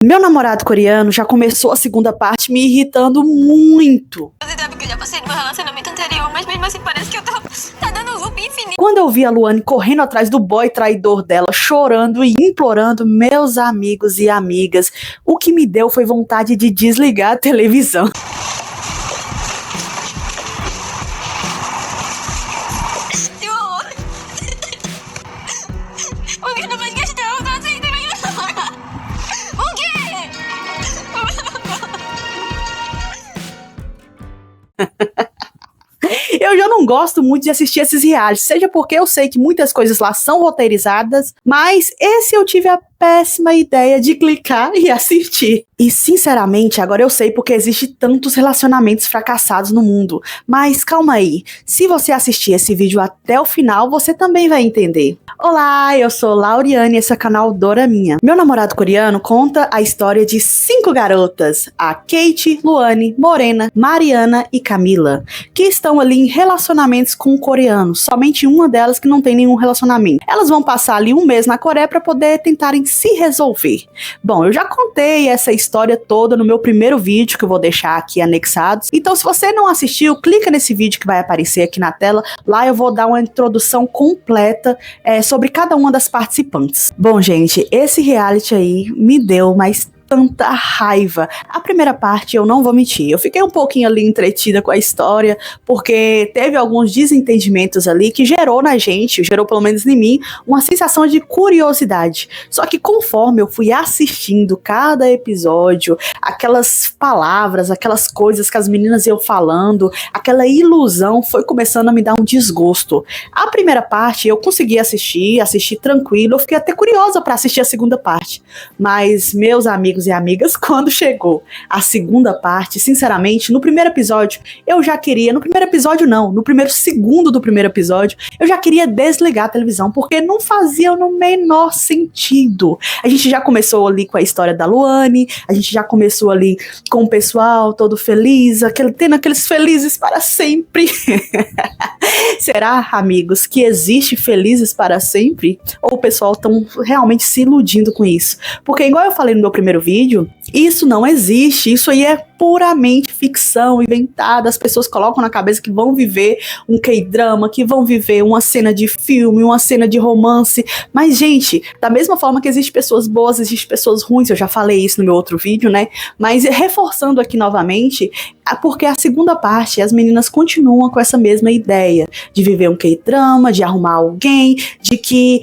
Meu namorado coreano já começou a segunda parte me irritando muito. Você sabe que eu já passei no meu relacionamento anterior, mas mesmo assim parece que eu tô... Tá dando loop infinito. Quando eu vi a Luane correndo atrás do boy traidor dela, chorando e implorando, meus amigos e amigas, o que me deu foi vontade de desligar a televisão. Meu amor. Por que não faz questão? Tá assim também. O quê? Eu já não gosto muito de assistir esses realities, seja porque eu sei que muitas coisas lá são roteirizadas, mas esse eu tive a péssima ideia de clicar e assistir. E sinceramente, agora eu sei porque existe tantos relacionamentos fracassados no mundo. Mas calma aí, se você assistir esse vídeo até o final, você também vai entender. Olá, eu sou Lauriane e esse é o canal Doraminha. Meu namorado coreano conta a história de 5 garotas, a Kate, Luane, Morena, Mariana e Camila, que estão ali em relacionamentos com o coreano, somente uma delas que não tem nenhum relacionamento. Elas vão passar ali um mês na Coreia para poder tentarem se resolver. Bom, eu já contei essa história toda no meu primeiro vídeo, que eu vou deixar aqui anexados. Então, se você não assistiu, clica nesse vídeo que vai aparecer aqui na tela. Lá eu vou dar uma introdução completa sobre cada uma das participantes. Bom, gente, esse reality aí me deu tanta raiva. A primeira parte, eu não vou mentir, eu fiquei um pouquinho ali entretida com a história, porque teve alguns desentendimentos ali que gerou na gente, gerou pelo menos em mim, uma sensação de curiosidade. Só que conforme eu fui assistindo cada episódio, aquelas palavras, aquelas coisas que as meninas iam falando, aquela ilusão foi começando a me dar um desgosto. A primeira parte eu consegui assistir tranquilo, eu fiquei até curiosa para assistir a segunda parte, mas meus amigos e amigas, quando chegou a segunda parte, sinceramente, no primeiro episódio, eu já queria, no primeiro episódio não, no primeiro segundo do primeiro episódio, eu já queria desligar a televisão, porque não fazia no menor sentido. A gente já começou ali com a história da Luane, a gente já começou ali com o pessoal todo feliz, tendo aqueles felizes para sempre. Será, amigos, que existe felizes para sempre? Ou o pessoal estão realmente se iludindo com isso? Porque igual eu falei no meu primeiro vídeo, isso não existe, isso aí é puramente ficção inventada, as pessoas colocam na cabeça que vão viver um K-drama, que vão viver uma cena de filme, uma cena de romance, mas gente, da mesma forma que existem pessoas boas, existem pessoas ruins, eu já falei isso no meu outro vídeo, né, mas reforçando aqui novamente, porque a segunda parte, as meninas continuam com essa mesma ideia, de viver um K-drama, de arrumar alguém, de que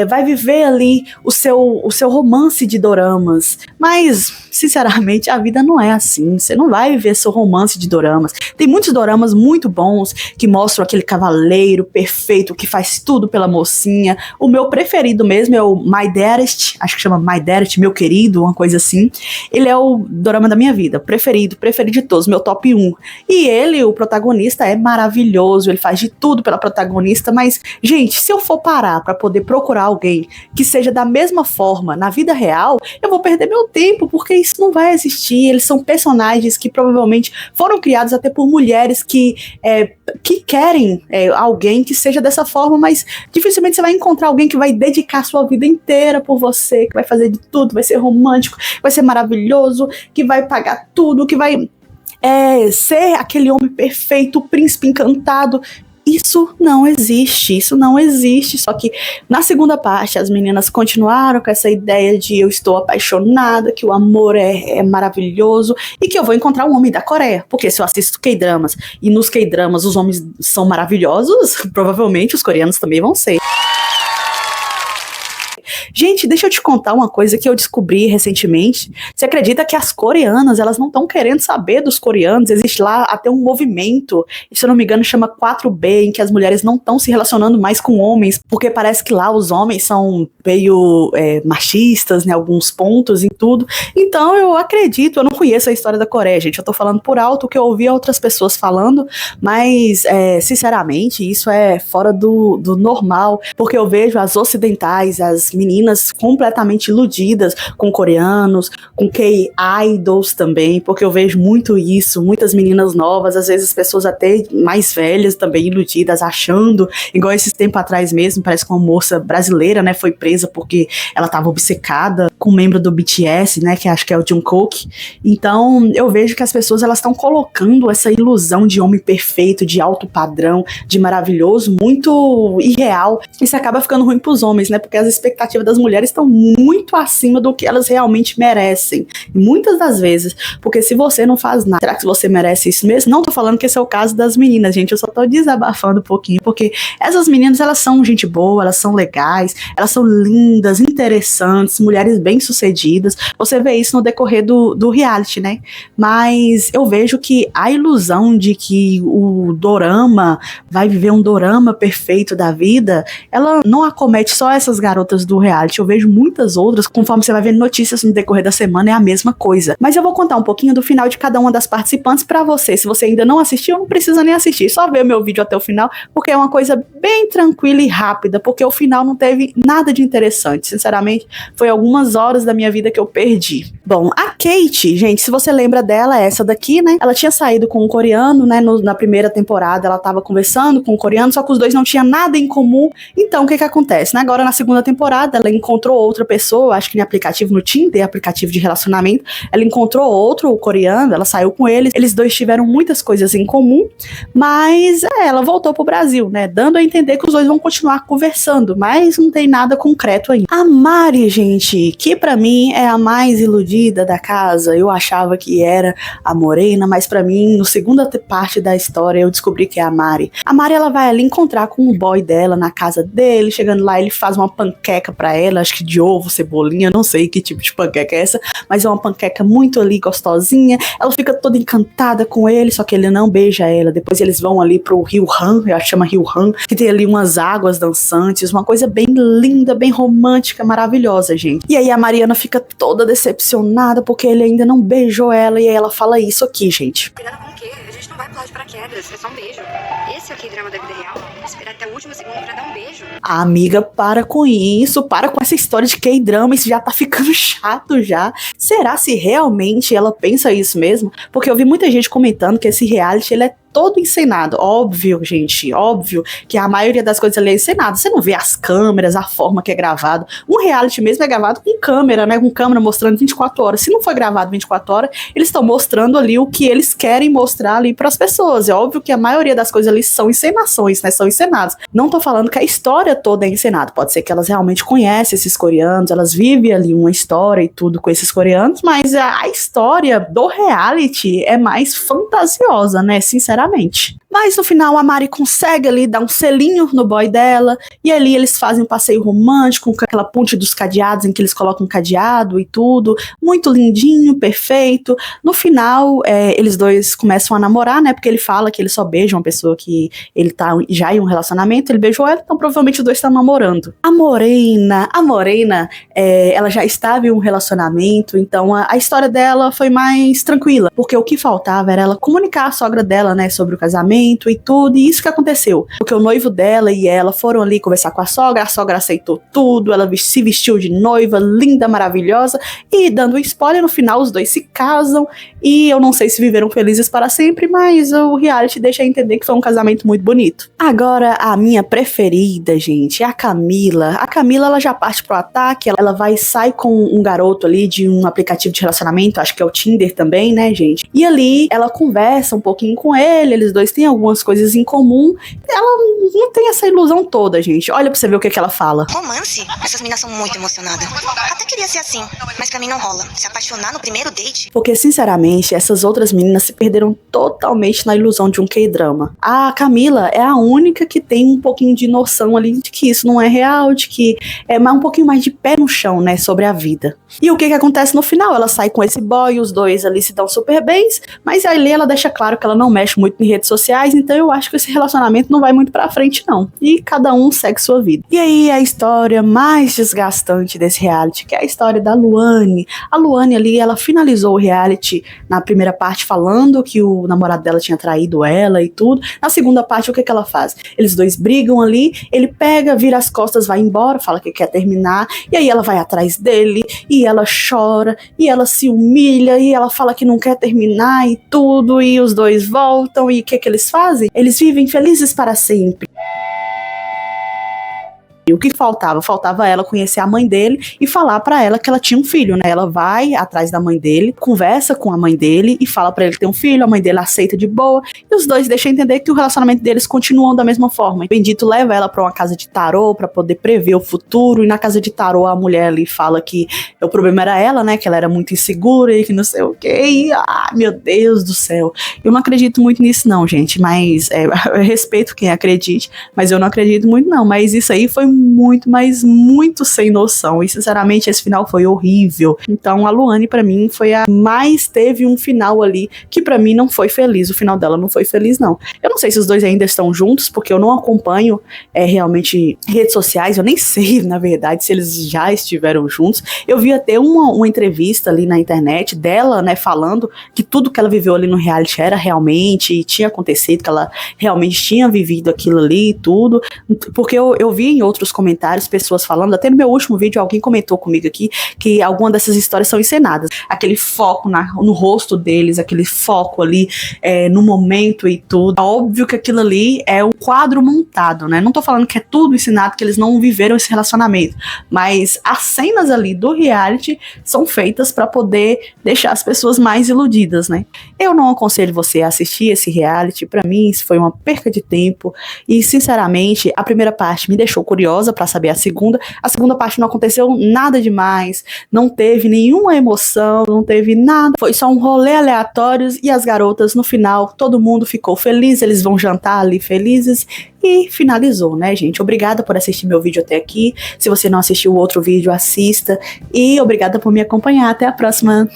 vai viver ali o seu romance de doramas, mas sinceramente a vida não é assim, você não vai viver seu romance de doramas. Tem muitos doramas muito bons que mostram aquele cavaleiro perfeito que faz tudo pela mocinha. O meu preferido mesmo é o My Dearest, acho que chama My Dearest, meu querido, uma coisa assim. Ele é o dorama da minha vida, preferido de todos, meu top 1. E ele, o protagonista, é maravilhoso, ele faz de tudo pela protagonista, mas, gente, se eu for parar pra poder procurar alguém que seja da mesma forma na vida real, eu vou perder meu tempo, porque isso não vai existir. Eles são personagens que provavelmente foram criados até por mulheres que querem alguém que seja dessa forma, mas dificilmente você vai encontrar alguém que vai dedicar sua vida inteira por você, que vai fazer de tudo, vai ser romântico, vai ser maravilhoso, que vai pagar tudo, que vai ser aquele homem perfeito, o príncipe encantado. Isso não existe, só que na segunda parte as meninas continuaram com essa ideia de eu estou apaixonada, que o amor é maravilhoso e que eu vou encontrar um homem da Coreia, porque se eu assisto K-dramas e nos K-dramas os homens são maravilhosos, provavelmente os coreanos também vão ser. Gente, deixa eu te contar uma coisa que eu descobri recentemente. Você acredita que as coreanas, elas não estão querendo saber dos coreanos? Existe lá até um movimento, se eu não me engano chama 4B, em que as mulheres não estão se relacionando mais com homens, porque parece que lá os homens são meio machistas, né, alguns pontos em tudo. Então eu acredito, eu não conheço a história da Coreia, gente, eu tô falando por alto o que eu ouvi outras pessoas falando, mas sinceramente isso é fora do normal, porque eu vejo as ocidentais, as meninas completamente iludidas com coreanos, com K-idols também, porque eu vejo muito isso, muitas meninas novas, às vezes pessoas até mais velhas também iludidas, achando, igual esses tempos atrás mesmo, parece que uma moça brasileira, né, foi presa porque ela estava obcecada com um membro do BTS, né, que acho que é o Jungkook. Então, eu vejo que as pessoas, elas estão colocando essa ilusão de homem perfeito, de alto padrão, de maravilhoso, muito irreal. Isso acaba ficando ruim pros homens, né, porque as expectativas das mulheres estão muito acima do que elas realmente merecem. E muitas das vezes, porque se você não faz nada, será que você merece isso mesmo? Não tô falando que esse é o caso das meninas, gente, eu só tô desabafando um pouquinho, porque essas meninas, elas são gente boa, elas são legais, elas são lindas, interessantes, mulheres bem-sucedidas. Você vê isso no decorrer do reality, né? Mas eu vejo que a ilusão de que o dorama vai viver um dorama perfeito da vida, ela não acomete só essas garotas do reality. Eu vejo muitas outras, conforme você vai vendo notícias no decorrer da semana, é a mesma coisa. Mas eu vou contar um pouquinho do final de cada uma das participantes pra você. Se você ainda não assistiu, não precisa nem assistir, só ver o meu vídeo até o final, porque é uma coisa bem tranquila e rápida, porque o final não teve nada de interessante. Sinceramente, foi algumas horas da minha vida que eu perdi. Bom, a Kate, gente, se você lembra dela, é essa daqui, né? Ela tinha saído com um coreano, né? Na primeira temporada, ela tava conversando com um coreano, só que os dois não tinham nada em comum. Então, o que acontece, né? Agora, na segunda temporada, ela encontrou outra pessoa, acho que em aplicativo no Tinder, aplicativo de relacionamento, ela encontrou outro coreano, ela saiu com ele, eles dois tiveram muitas coisas em comum, mas ela voltou pro Brasil, né? Dando a entender que os dois vão continuar conversando, mas não tem nada concreto ainda. A Mari, gente, que pra mim é a mais iludida da casa, eu achava que era a Morena, mas pra mim, no segunda parte da história, eu descobri que é a Mari. A Mari, ela vai ali encontrar com o boy dela na casa dele, chegando lá, ele faz uma panqueca pra ela, acho que de ovo, cebolinha, não sei que tipo de panqueca é essa, mas é uma panqueca muito ali gostosinha, ela fica toda encantada com ele, só que ele não beija ela. Depois eles vão ali pro Rio Han, eu acho que chama Rio Han, que tem ali umas águas dançantes, uma coisa bem linda, bem romântica, maravilhosa, gente. E aí a Mariana fica toda decepcionada porque ele ainda não beijou ela, e aí ela fala isso aqui, gente. Cuidado com o quê? A gente não vai pular de paraquedas, é só um beijo. Esse é o K-drama da vida real. Esperar até o último segundo pra dar um beijo. Amiga, para com isso, para com essa história de K-drama, isso já tá ficando chato já. Será se realmente ela pensa isso mesmo? Porque eu vi muita gente comentando que esse reality, ele é todo encenado. Óbvio, gente, óbvio que a maioria das coisas ali é encenado. Você não vê as câmeras, a forma que é gravado. Um reality mesmo é gravado com câmera, né? Com câmera mostrando 24 horas. Se não foi gravado 24 horas, eles estão mostrando ali o que eles querem mostrar ali pras pessoas. É óbvio que a maioria das coisas ali são encenações, né? São encenados. Não tô falando que a história toda é encenada. Pode ser que elas realmente conhecem esses coreanos, elas vivem ali uma história e tudo com esses coreanos, mas a história do reality é mais fantasiosa, né? Sinceramente. Mas no final a Mari consegue ali dar um selinho no boy dela, e ali eles fazem um passeio romântico com aquela ponte dos cadeados em que eles colocam um cadeado e tudo, muito lindinho, perfeito. No final eles dois começam a namorar, né, porque ele fala que ele só beija uma pessoa que ele tá já em um relacionamento, ele beijou ela, então provavelmente os dois estão namorando. A Morena, ela já estava em um relacionamento, então a história dela foi mais tranquila, porque o que faltava era ela comunicar a sogra dela, né, sobre o casamento e tudo, e isso que aconteceu, porque o noivo dela e ela foram ali conversar com a sogra aceitou tudo, ela se vestiu de noiva, linda, maravilhosa, e dando um spoiler, no final os dois se casam, e eu não sei se viveram felizes para sempre, mas o reality deixa entender que foi um casamento muito bonito. Agora, a minha preferida, gente, é a Camila. A Camila, ela já parte pro ataque, ela vai sair com um garoto ali de um aplicativo de relacionamento, acho que é o Tinder também, né, gente, e ali ela conversa um pouquinho com ele, eles dois têm algumas coisas em comum. Ela não tem essa ilusão toda, gente. Olha pra você ver o que ela fala. Romance? Essas meninas são muito emocionadas. Até queria ser assim, mas pra mim não rola. Se apaixonar no primeiro date. Porque, sinceramente, essas outras meninas se perderam totalmente na ilusão de um K-drama. A Camila é a única que tem um pouquinho de noção ali de que isso não é real, de que é um pouquinho mais de pé no chão, né, sobre a vida. E o que acontece no final? Ela sai com esse boy, os dois ali se dão super bem, mas aí ela deixa claro que ela não mexe muito em redes sociais, então eu acho que esse relacionamento não vai muito pra frente não, e cada um segue sua vida. E aí a história mais desgastante desse reality, que é a história da Luane. A Luane ali, ela finalizou o reality na primeira parte falando que o namorado dela tinha traído ela e tudo. Na segunda parte, o que ela faz? Eles dois brigam ali, ele pega, vira as costas, vai embora, fala que quer terminar, e aí ela vai atrás dele, e ela chora, e ela se humilha, e ela fala que não quer terminar e tudo, e os dois voltam, e o que eles fazem? Eles vivem felizes para sempre. E o que faltava? Faltava ela conhecer a mãe dele e falar pra ela que ela tinha um filho, né? Ela vai atrás da mãe dele, conversa com a mãe dele e fala pra ele que tem um filho, a mãe dele aceita de boa, e os dois deixam entender que o relacionamento deles continuam da mesma forma. E Bendito leva ela pra uma casa de tarô pra poder prever o futuro, e na casa de tarô a mulher ali fala que o problema era ela, né? Que ela era muito insegura e que não sei o quê. Meu Deus do céu. Eu não acredito muito nisso não, gente, mas eu respeito quem acredite, mas eu não acredito muito não, mas isso aí foi muito, mas muito sem noção, e sinceramente esse final foi horrível. Então a Luane pra mim foi a mais teve um final ali que pra mim não foi feliz, o final dela não foi feliz não. Eu não sei se os dois ainda estão juntos, porque eu não acompanho realmente redes sociais, eu nem sei na verdade se eles já estiveram juntos. Eu vi até uma entrevista ali na internet dela, né, falando que tudo que ela viveu ali no reality era realmente, tinha acontecido, que ela realmente tinha vivido aquilo ali e tudo, porque eu vi em outros comentários pessoas falando, até no meu último vídeo alguém comentou comigo aqui que algumas dessas histórias são encenadas, aquele foco no rosto deles, aquele foco ali no momento e tudo. É óbvio que aquilo ali é um quadro montado, né? Não tô falando que é tudo ensinado, que eles não viveram esse relacionamento, mas as cenas ali do reality são feitas pra poder deixar as pessoas mais iludidas, né? Eu não aconselho você a assistir esse reality, pra mim isso foi uma perca de tempo, e sinceramente a primeira parte me deixou curiosa pra saber a segunda parte não aconteceu nada demais, não teve nenhuma emoção, não teve nada, foi só um rolê aleatório, e as garotas no final, todo mundo ficou feliz, eles vão jantar ali felizes, e finalizou, né, gente? Obrigada por assistir meu vídeo até aqui, se você não assistiu o outro vídeo, assista, e obrigada por me acompanhar, até a próxima!